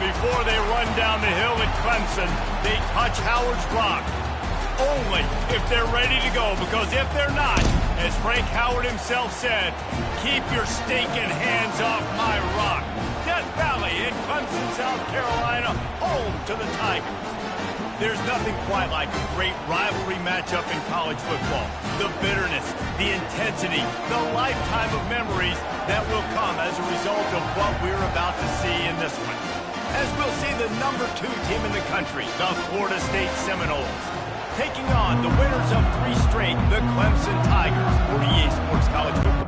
Before they run down the hill at Clemson, they touch Howard's rock. Only if they're ready to go, because if they're not, as Frank Howard himself said, keep your stinking hands off my rock. Death Valley in Clemson, South Carolina, home to the Tigers. There's nothing quite like a great rivalry matchup in college football. The bitterness, the intensity, the lifetime of memories that will come as a result of what we're about to see in this one. As we'll see the number 2 team in the country, the Florida State Seminoles, taking on the winners of 3 straight, the Clemson Tigers, for EA Sports College Football.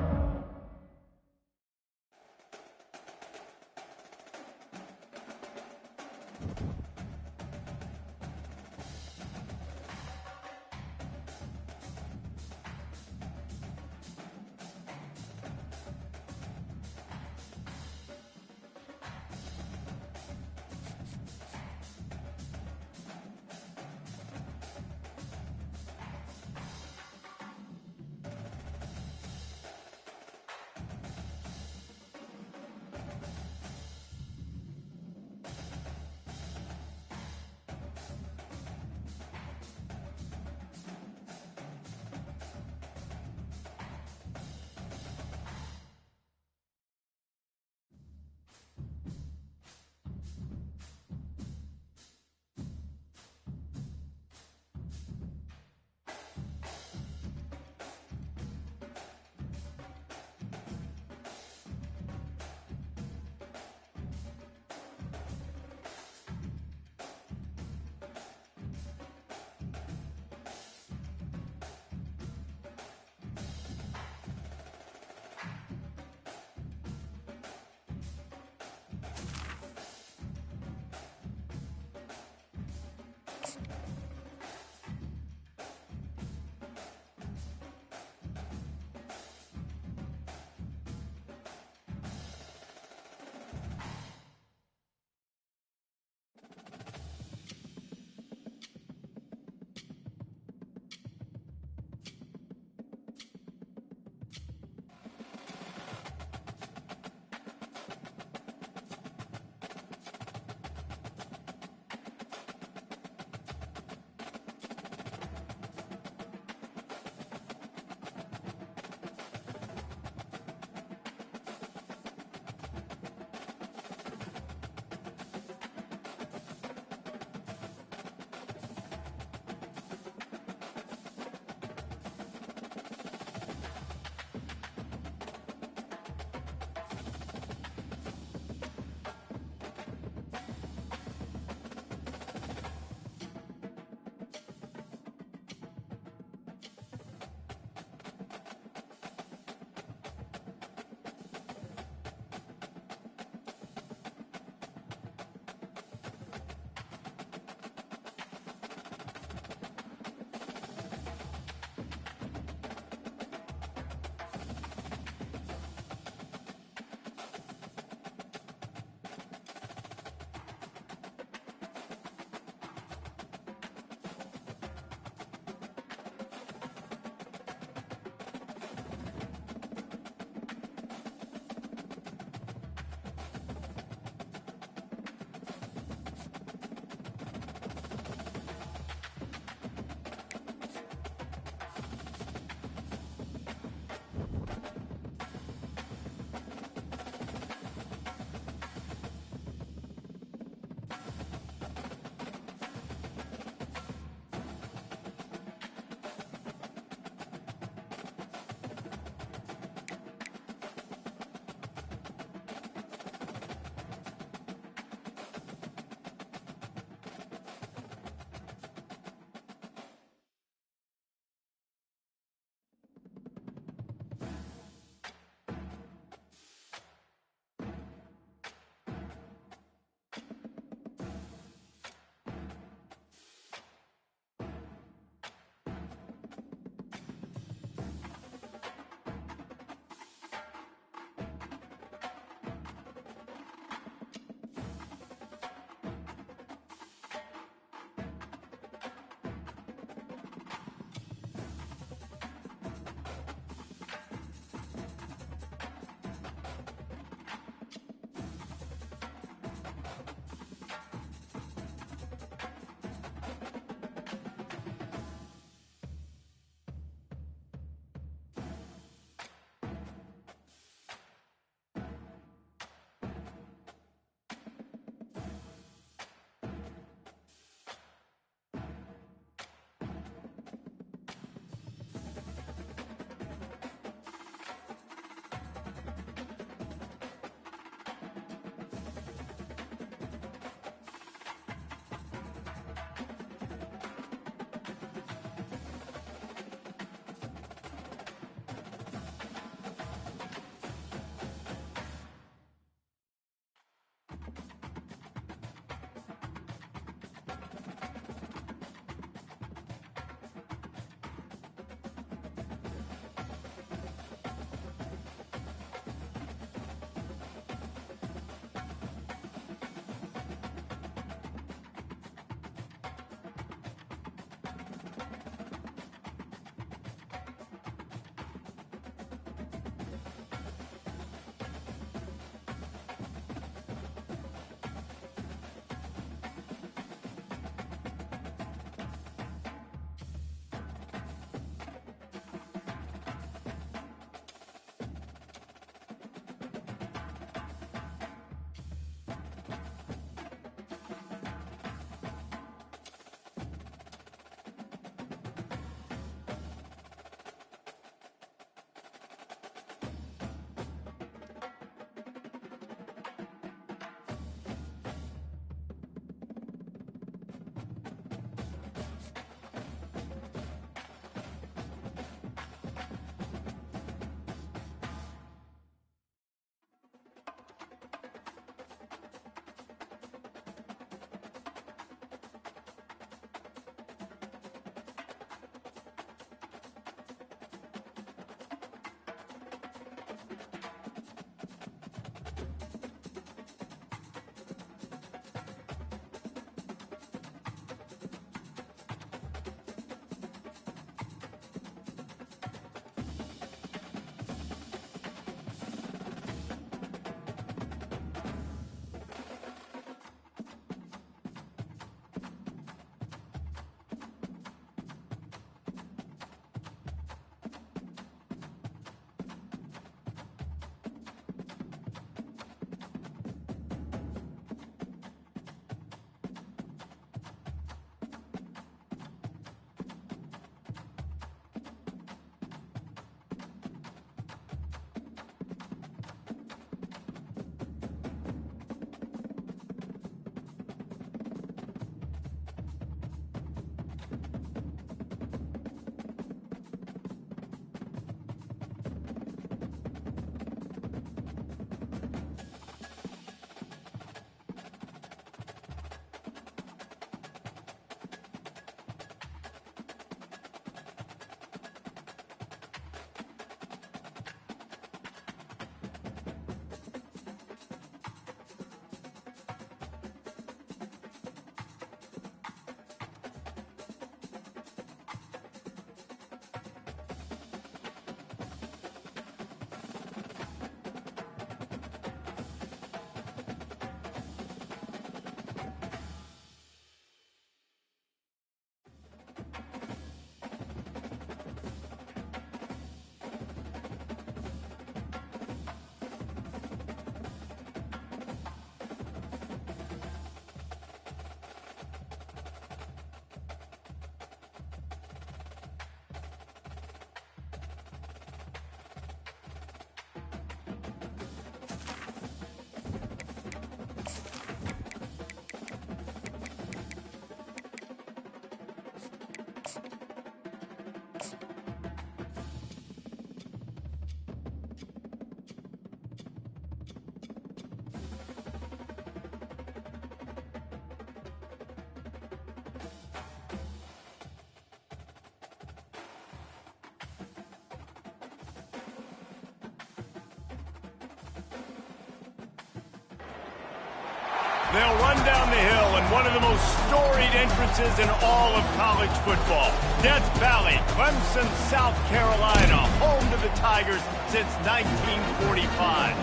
They'll run down the hill in one of the most storied entrances in all of college football. Death Valley, Clemson, South Carolina, home to the Tigers since 1945.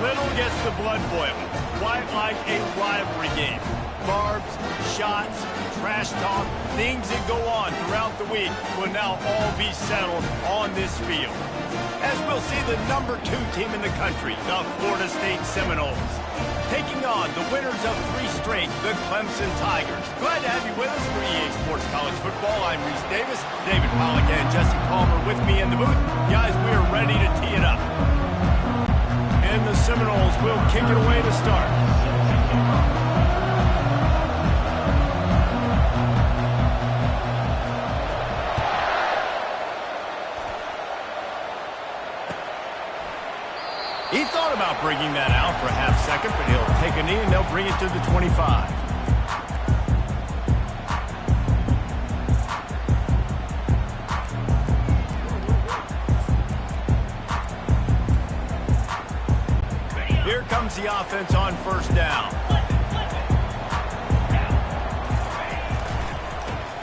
Little gets the blood boiling, quite like a rivalry game. Barbs, shots, trash talk, things that go on throughout the week will now all be settled on this field. As we'll see the #2 team in the country, the Florida State Seminoles, taking on the winners of 3 straight, the Clemson Tigers. Glad to have you with us for EA Sports College Football. I'm Reese Davis, David Pollack and Jesse Palmer with me in the booth. Guys, we are ready to tee it up. And the Seminoles will kick it away to start. He thought about bringing that out for a half second, but he'll take a knee and they'll bring it to the 25. Here comes the offense on first down.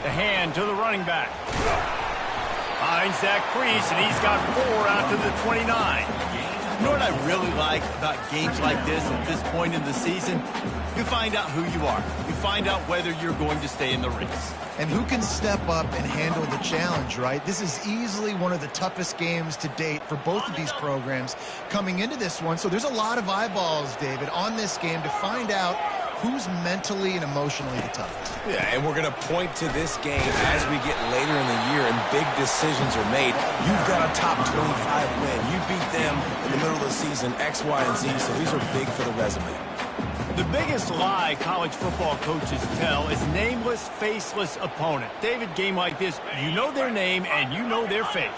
The hand to the running back. Finds that crease, and he's got 4 out to the 29. You know what I really like about games like this at this point in the season? You find out who you are. You find out whether you're going to stay in the race. And who can step up and handle the challenge, right? This is easily one of the toughest games to date for both of these programs coming into this one. So there's a lot of eyeballs, David, on this game to find out who's mentally and emotionally the toughest. Yeah, and we're going to point to this game as we get later in the year and big decisions are made. You've got a top 25 win. You beat them in the middle of the season, X, Y, and Z, so these are big for the resume. The biggest lie college football coaches tell is nameless, faceless opponent. David, game like this, you know their name and you know their face.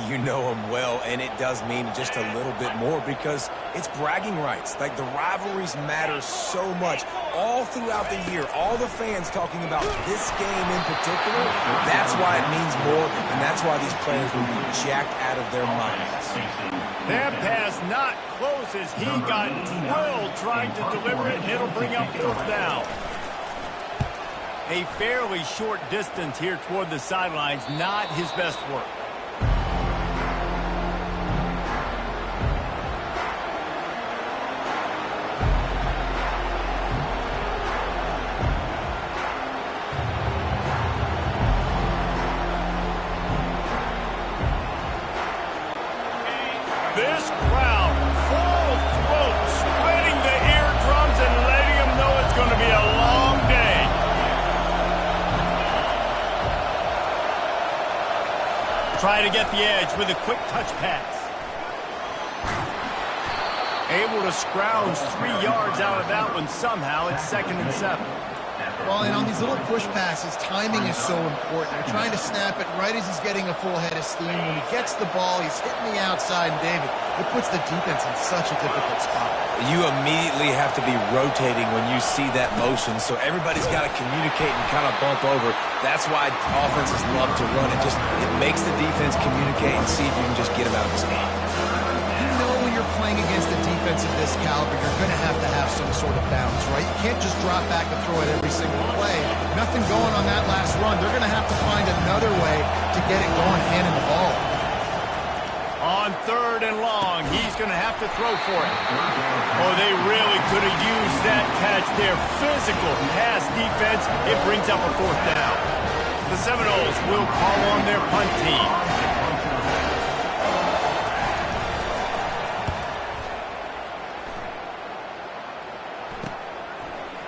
You know them well, and it does mean just a little bit more because it's bragging rights. Like, the rivalries matter so much all throughout the year. All the fans talking about this game in particular, that's why it means more, and that's why these players will be jacked out of their minds. That pass not close as he got drilled trying to deliver it, and it'll bring up 4th down. A fairly short distance here toward the sidelines, not his best work. This crowd, full throat, splitting the eardrums and letting them know it's going to be a long day. Try to get the edge with a quick touch pass. Able to scrounge 3 yards out of that one somehow. It's 2nd and 7. Well, and on these little push passes, timing is so important. They're trying to snap it right as he's getting a full head of steam. When he gets the ball, he's hitting the outside, and David, it puts the defense in such a difficult spot. You immediately have to be rotating when you see that motion, so everybody's got to communicate and kind of bump over. That's why offenses love to run it. It makes the defense communicate and see if you can just get him out of the spot. You know when you're playing against a defense of this caliber, you're going to have some sort of bounce, right? You can't just drop back and throw it every single play. Nothing going on that last run. They're going to have to find another way to get it going, handing the ball. On 3rd and long, he's going to have to throw for it. Oh, they really could have used that catch there. Physical pass defense. It brings up a 4th down. The Seminoles will call on their punt team.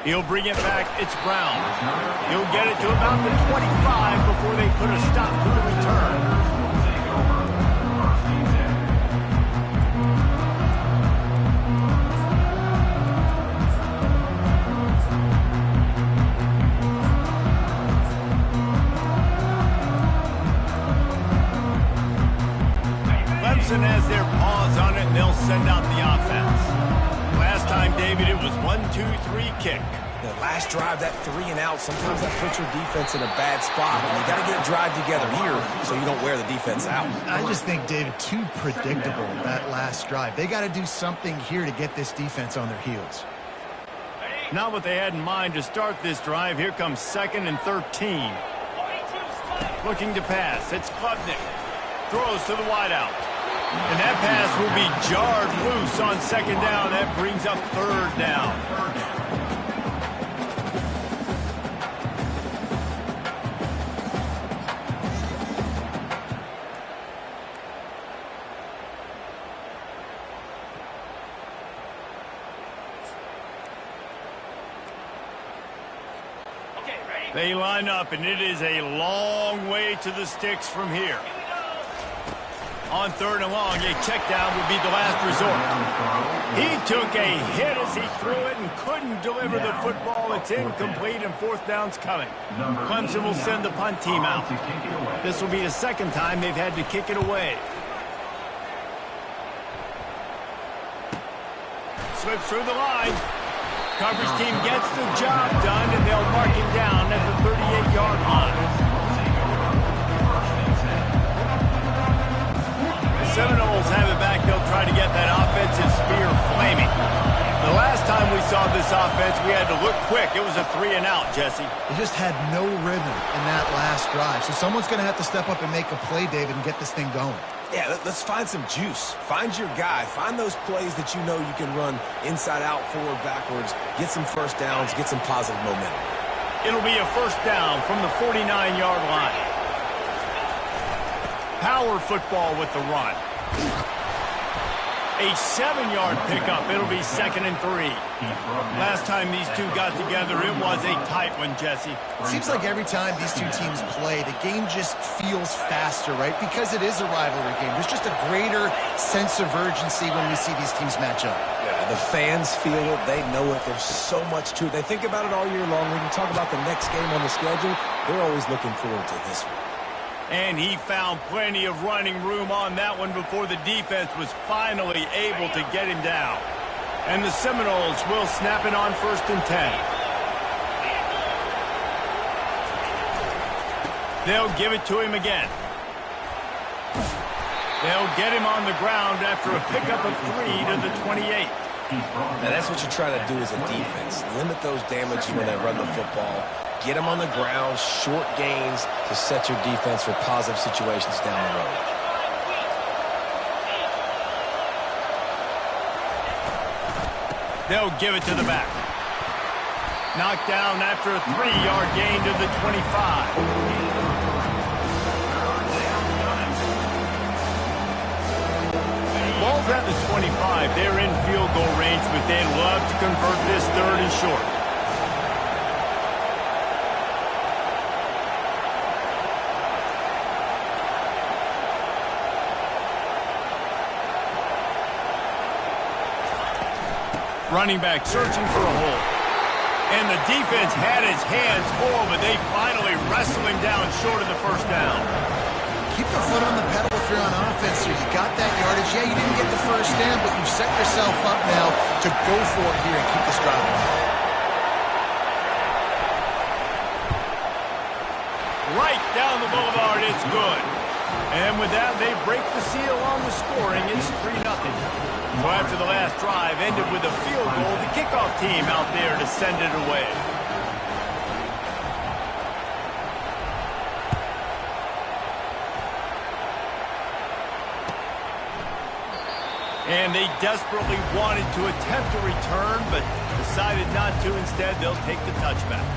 He'll bring it back. It's Brown. He'll get it to about the 25 before they put a stop to the return. Clemson has their paws on it, and they'll send out the offense. Last time, David, it was 1-2-3 kick. The last drive, that 3 and out, sometimes that puts your defense in a bad spot. And you got to get a drive together here so you don't wear the defense out. I just think, David, too predictable, that last drive. They got to do something here to get this defense on their heels. Ready? Not what they had in mind to start this drive. Here comes 2nd and 13. Looking to pass. It's Klubnik. Throws to the wideout. And that pass will be jarred loose on 2nd down. That brings up 3rd down. They line up, and it is a long way to the sticks from here. On 3rd and long, a check down would be the last resort. He took a hit as he threw it and couldn't deliver the football. It's incomplete, and 4th down's coming. Clemson will send the punt team out. This will be the 2nd time they've had to kick it away. Slips through the line. Coverage team gets the job done, and they'll mark him down at the 38-yard line. The Seminoles have it back. They'll try to get that offensive spear flaming. The last time we saw this offense, we had to look quick. It was a 3-and-out, Jesse. They just had no rhythm in that last drive. So someone's going to have to step up and make a play, David, and get this thing going. Yeah, let's find some juice. Find your guy. Find those plays that you know you can run inside out, forward, backwards. Get some first downs. Get some positive momentum. It'll be a 1st down from the 49-yard line. Power football with the run. A 7-yard pickup. It'll be 2nd and 3. Last time these two got together, it was a tight one, Jesse. It seems like every time these two teams play, the game just feels faster, right? Because it is a rivalry game. There's just a greater sense of urgency when we see these teams match up. Yeah, the fans feel it. They know it. There's so much to it. They think about it all year long. When you talk about the next game on the schedule, they're always looking forward to this one. And he found plenty of running room on that one before the defense was finally able to get him down. And the Seminoles will snap it on 1st and 10. They'll give it to him again. They'll get him on the ground after a pickup of 3 to the 28. Now that's what you try to do as a defense. Limit those damages when they run the football. Get them on the ground, short gains to set your defense for positive situations down the road. They'll give it to the back. Knocked down after a 3-yard gain to the 25. Ball's at the 25. They're in field goal range, but they'd love to convert this 3rd and short. Running back searching for a hole. And the defense had his hands full, but they finally wrestle him down short of the 1st down. Keep the foot on the pedal if you're on offense here. You got that yardage. Yeah, you didn't get the 1st down, but you've set yourself up now to go for it here and keep this drive alive. Right down the boulevard, it's good. And with that, they break the seal on the scoring. It's 3-0. So after the last drive ended with a field goal, the kickoff team out there to send it away. And they desperately wanted to attempt a return, but decided not to. Instead, they'll take the touchback.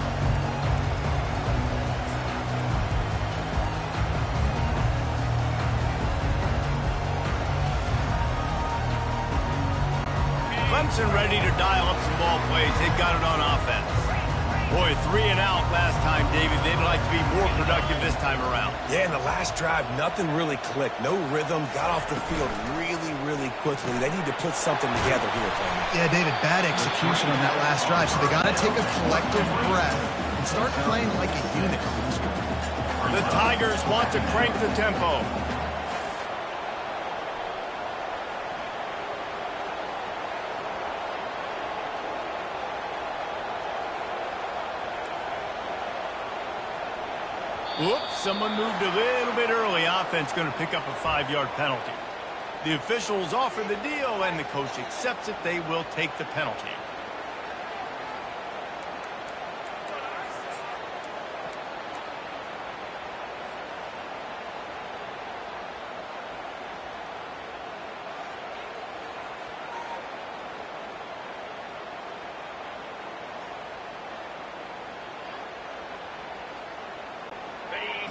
Clemson ready to dial up some ball plays. They've got it on offense. Boy, 3-and-out last time, David. They'd like to be more productive this time around. Yeah, in the last drive, nothing really clicked. No rhythm. Got off the field really quickly. They need to put something together here, Tony. Yeah, David, bad execution on that last drive. So they got to take a collective breath and start playing like a unit. The Tigers want to crank the tempo. Whoops, someone moved a little bit early. Offense going to pick up a 5-yard penalty. The officials offer the deal, and the coach accepts it. They will take the penalty.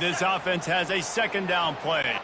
This offense has a second down play.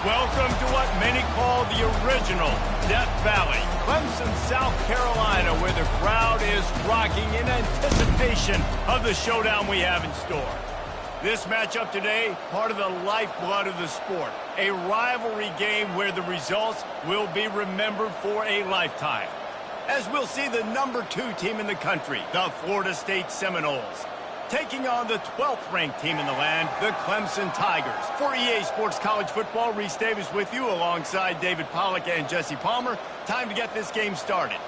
Welcome to what many call the original Death Valley, Clemson, South Carolina, where the crowd is rocking in anticipation of the showdown we have in store. This matchup today, part of the lifeblood of the sport, a rivalry game where the results will be remembered for a lifetime. As we'll see the number 2 team in the country, the Florida State Seminoles, taking on the 12th ranked team in the land, the Clemson Tigers. For EA Sports College Football, Reese Davis with you alongside David Pollack and Jesse Palmer. Time to get this game started.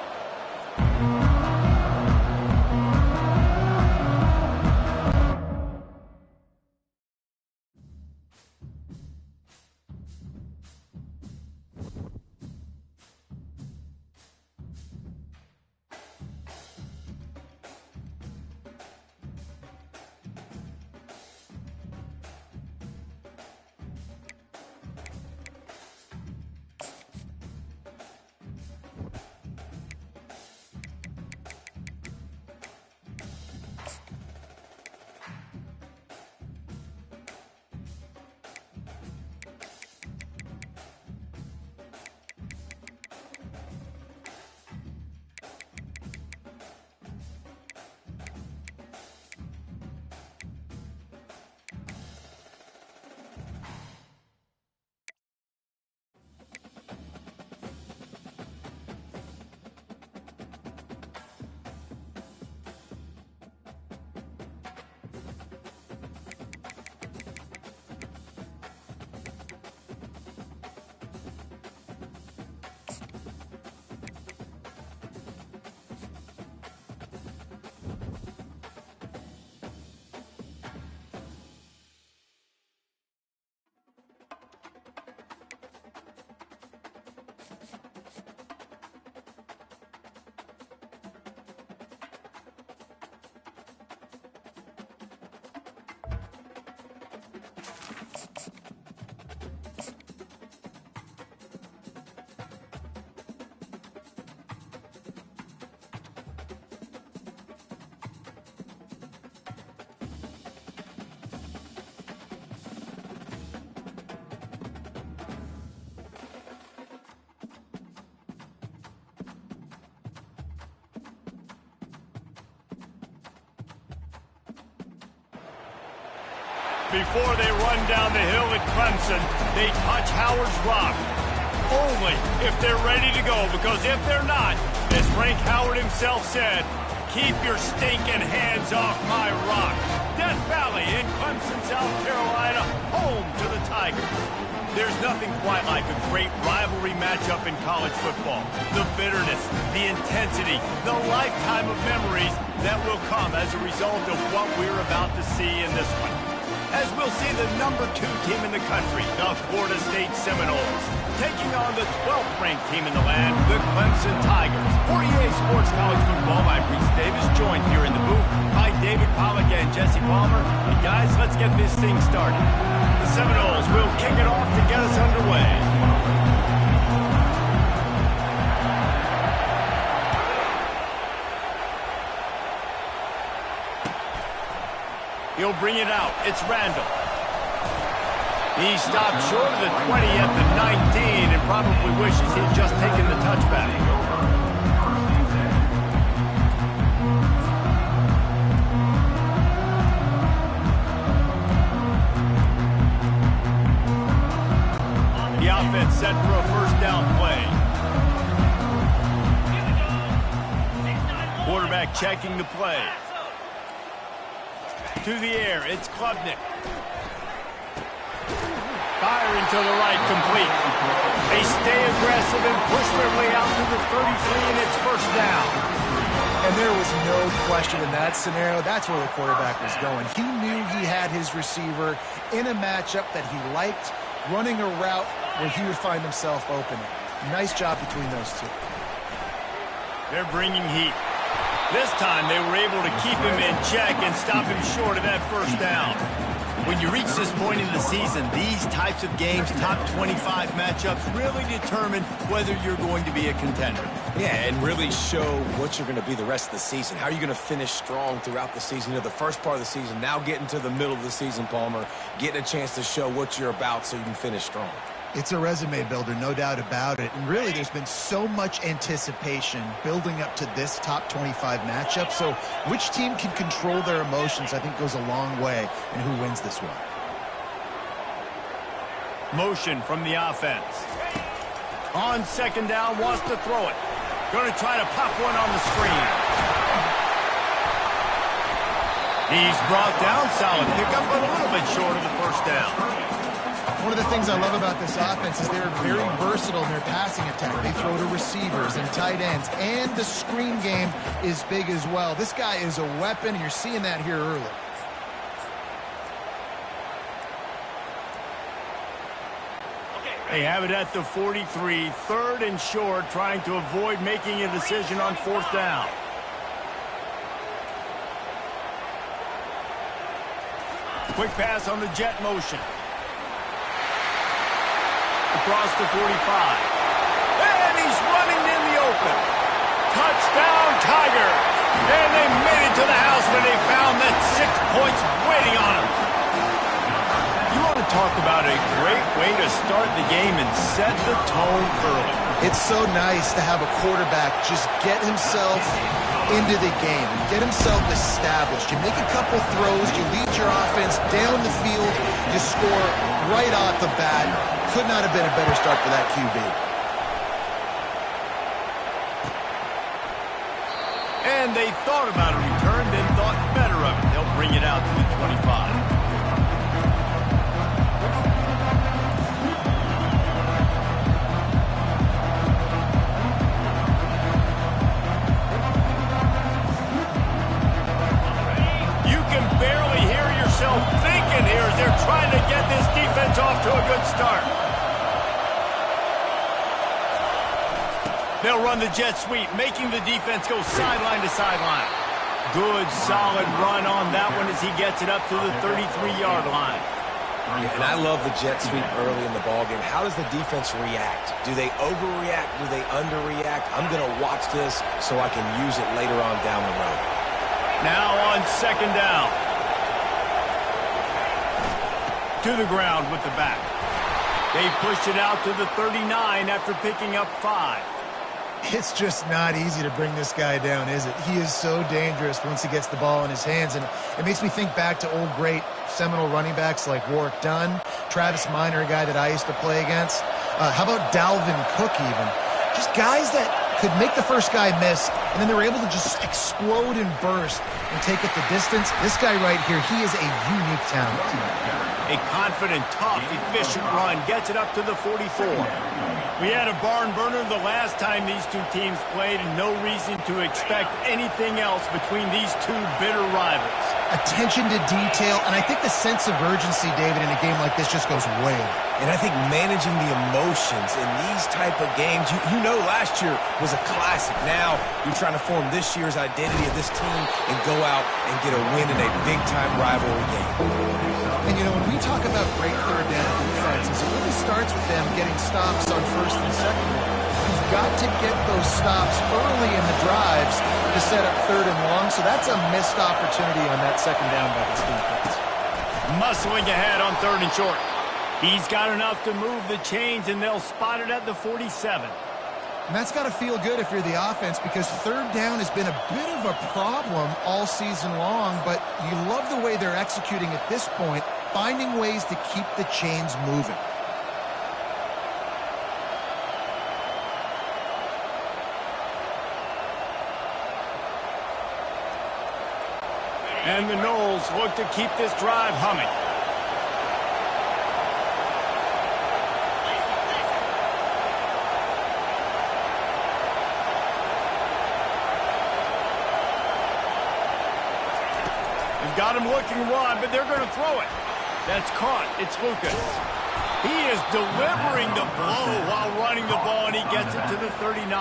Before they run down the hill at Clemson, they touch Howard's Rock. Only if they're ready to go, because if they're not, as Frank Howard himself said, keep your stinking hands off my rock. Death Valley in Clemson, South Carolina, home to the Tigers. There's nothing quite like a great rivalry matchup in college football. The bitterness, the intensity, the lifetime of memories that will come as a result of what we're about to see in this one. As we'll see the number 2 team in the country, the Florida State Seminoles, taking on the 12th ranked team in the land, the Clemson Tigers. For EA Sports College Football, I'm Reese Davis, joined here in the booth by David Pollack and Jesse Palmer. And guys, let's get this thing started. The Seminoles will kick it off to get us underway. He'll bring it out. It's Randall. He stopped short of the 20 at the 19 and probably wishes he'd just taken the touchback. The offense set for a first down play. Quarterback checking the play. To the air, it's Klubnik. Firing to the right, complete. They stay aggressive and push their way out to the 33, and it's first down. And there was no question in that scenario. That's where the quarterback was going. He knew he had his receiver in a matchup that he liked, running a route where he would find himself open. Nice job between those two. They're bringing heat. This time they were able to keep him in check and stop him short of that first down. When you reach this point in the season, these types of games, top 25 matchups, really determine whether you're going to be a contender. Yeah, and really show what you're going to be the rest of the season. How are you going to finish strong throughout the season? You know, the first part of the season, now getting to the middle of the season, Palmer, getting a chance to show what you're about so you can finish strong. It's a resume builder, no doubt about it. And really, there's been so much anticipation building up to this top 25 matchup. So which team can control their emotions, I think, goes a long way in who wins this one. Motion from the offense. On second down, wants to throw it. Going to try to pop one on the screen. He's brought down, solid pickup, but a little bit short of the first down. One of the things I love about this offense is they're very versatile in their passing attack. They throw to receivers and tight ends, and the screen game is big as well. This guy is a weapon, and you're seeing that here early. They have it at the 43, third and short, trying to avoid making a decision on fourth down. Quick pass on the jet motion. Across the 45. And he's running in the open. Touchdown, Tigers. And they made it to the house when they found that 6 points waiting on them. You want to talk about a great way to start the game and set the tone early. It's so nice to have a quarterback just get himself into the game, get himself established. You make a couple throws, you lead your offense down the field, you score right off the bat. Could not have been a better start for that QB. And they thought about a return, then thought better of it. They'll bring it out to the 25. Thinking here as they're trying to get this defense off to a good start. They'll run the jet sweep, making the defense go sideline to sideline. Good, solid run on that one as he gets it up to the 33-yard line. Yeah, and I love the jet sweep early in the ballgame. How does the defense react? Do they overreact? Do they underreact? I'm going to watch this so I can use it later on down the road. Now on second down. To the ground with the back. They pushed it out to the 39 after picking up 5. It's just not easy to bring this guy down, is it? He is so dangerous once he gets the ball in his hands, and it makes me think back to old great Seminole running backs like Warwick Dunn, Travis Minor, a guy that I used to play against. How about Dalvin Cook even? Just guys that could make the first guy miss, and then they were able to just explode and burst and take it the distance. This guy right here, he is a unique talent. A confident, tough, efficient run gets it up to the 44. We had a barn burner the last time these two teams played, and no reason to expect anything else between these two bitter rivals. Attention to detail, and I think the sense of urgency, David, in a game like this just goes way up. And I think managing the emotions in these type of games, you know last year was a classic. Now you're trying to form this year's identity of this team and go out and get a win in a big-time rivalry game. And, you know, when we talk about great third down defenses, it really starts with them getting stops on first and second. You've got to get those stops early in the drives to set up third and long, so that's a missed opportunity on that second down by this defense. Muscling ahead on third and short. He's got enough to move the chains, and they'll spot it at the 47. And that's got to feel good if you're the offense, because third down has been a bit of a problem all season long, but you love the way they're executing at this point, finding ways to keep the chains moving. And the Noles look to keep this drive humming. Got him looking run, but they're going to throw it. That's caught. It's Lucas. He is delivering the blow while running the ball, and he gets it to the 39.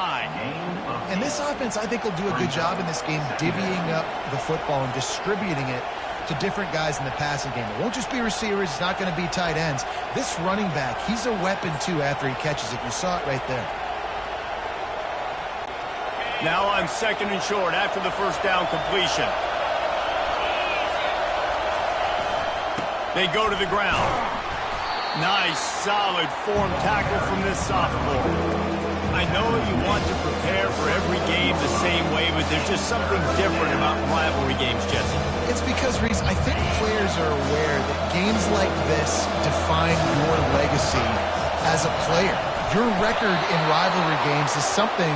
And this offense, I think, will do a good job in this game divvying up the football and distributing it to different guys in the passing game. It won't just be receivers. It's not going to be tight ends. This running back, he's a weapon, too, after he catches it. You saw it right there. Now on second and short after the first down completion. They go to the ground. Nice, solid form tackle from this sophomore. I know you want to prepare for every game the same way, but there's just something different about rivalry games, Jesse. It's because, Reese, I think players are aware that games like this define your legacy as a player. Your record in rivalry games is something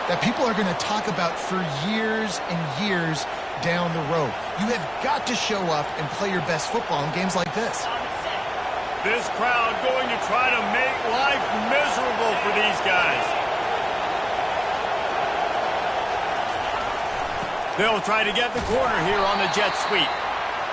that people are going to talk about for years and years down the road. You have got to show up and play your best football in games like this. This crowd going to try to make life miserable for these guys. They'll try to get the corner here on the jet sweep.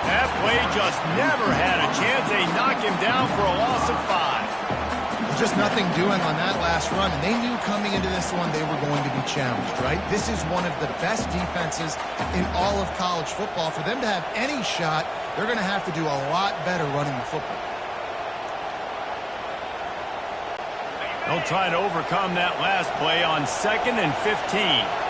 That play just never had a chance. They knock him down for a loss of 5. Just nothing doing on that last run, and they knew coming into this one they were going to be challenged, right? This is one of the best defenses in all of college football. For them to have any shot, they're going to have to do a lot better running the football. They'll try to overcome that last play on 2nd and 15.